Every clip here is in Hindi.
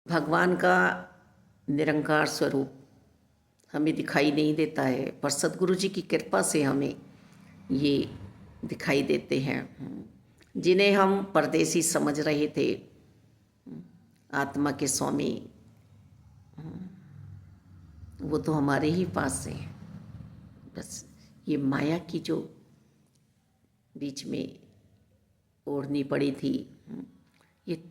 भगवान का निरंकार स्वरूप हमें दिखाई नहीं देता है, पर सद्गुरु जी की कृपा से हमें ये दिखाई देते हैं। जिन्हें हम परदेसी समझ रहे थे, आत्मा के स्वामी, वो तो हमारे ही पास से हैं। बस ये माया की जो बीच में ओढ़नी पड़ी थी, ये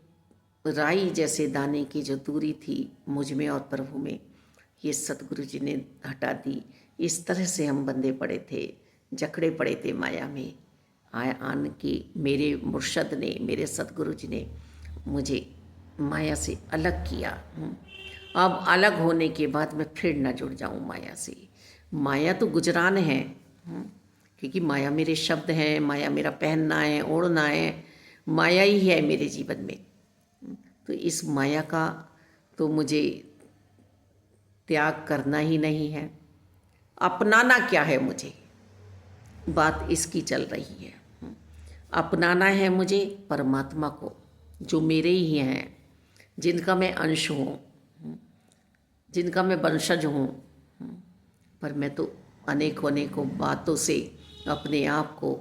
राई जैसे दाने की जो दूरी थी मुझ में और प्रभु में, ये सतगुरु जी ने हटा दी। इस तरह से हम बंधे पड़े थे, जकड़े पड़े थे माया में। आन की मेरे मुर्शद ने, मेरे सतगुरु जी ने मुझे माया से अलग किया। अब अलग होने के बाद मैं फिर न जुड़ जाऊं माया से। माया तो गुजरान है, क्योंकि माया मेरे शब्द हैं, माया मेरा पहनना है, ओढ़ना है, माया ही है मेरे जीवन में। तो इस माया का तो मुझे त्याग करना ही नहीं है। अपनाना क्या है मुझे, बात इसकी चल रही है। अपनाना है मुझे परमात्मा को, जो मेरे ही हैं, जिनका मैं अंश हूँ, जिनका मैं वंशज हूँ। पर मैं तो अनेकों बातों से अपने आप को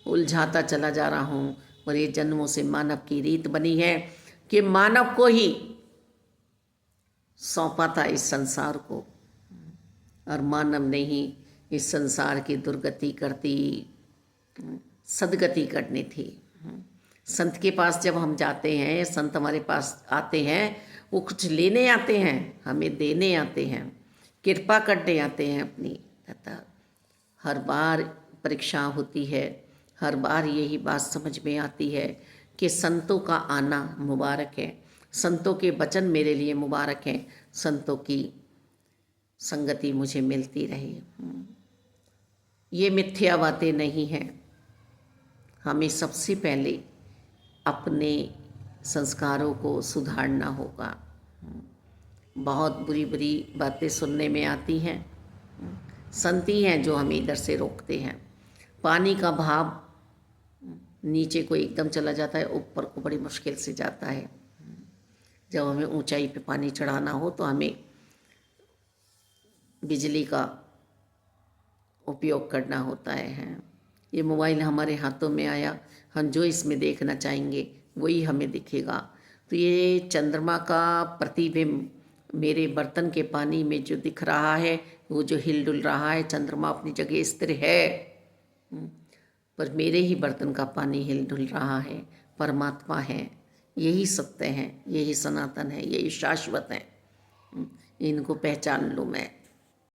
उलझाता चला जा रहा हूँ। और ये जन्मों से मानव की रीत बनी है कि मानव को ही सौंपा था इस संसार को, और मानव ने ही इस संसार की दुर्गति करती सदगति करनी थी। संत के पास जब हम जाते हैं, संत हमारे पास आते हैं, वो कुछ लेने आते हैं, हमें देने आते हैं, कृपा करने आते हैं अपनी। तथा हर बार परीक्षा होती है, हर बार यही बात समझ में आती है कि संतों का आना मुबारक है, संतों के वचन मेरे लिए मुबारक हैं, संतों की संगति मुझे मिलती रहे। ये मिथ्या बातें नहीं हैं। हमें सबसे पहले अपने संस्कारों को सुधारना होगा। बहुत बुरी बुरी बातें सुनने में आती हैं, संत ही हैं जो हमें इधर से रोकते हैं। पानी का भाव नीचे को एकदम चला जाता है, ऊपर को बड़ी मुश्किल से जाता है। जब हमें ऊंचाई पे पानी चढ़ाना हो तो हमें बिजली का उपयोग करना होता है। ये मोबाइल हमारे हाथों में आया, हम जो इसमें देखना चाहेंगे वही हमें दिखेगा। तो ये चंद्रमा का प्रतिबिंब मेरे बर्तन के पानी में जो दिख रहा है, वो जो हिल डुल रहा है, चंद्रमा अपनी जगह स्थिर है, पर मेरे ही बर्तन का पानी हिल डुल रहा है। परमात्मा है, यही सत्य है, यही सनातन है, यही शाश्वत है। इनको पहचान लूँ मैं।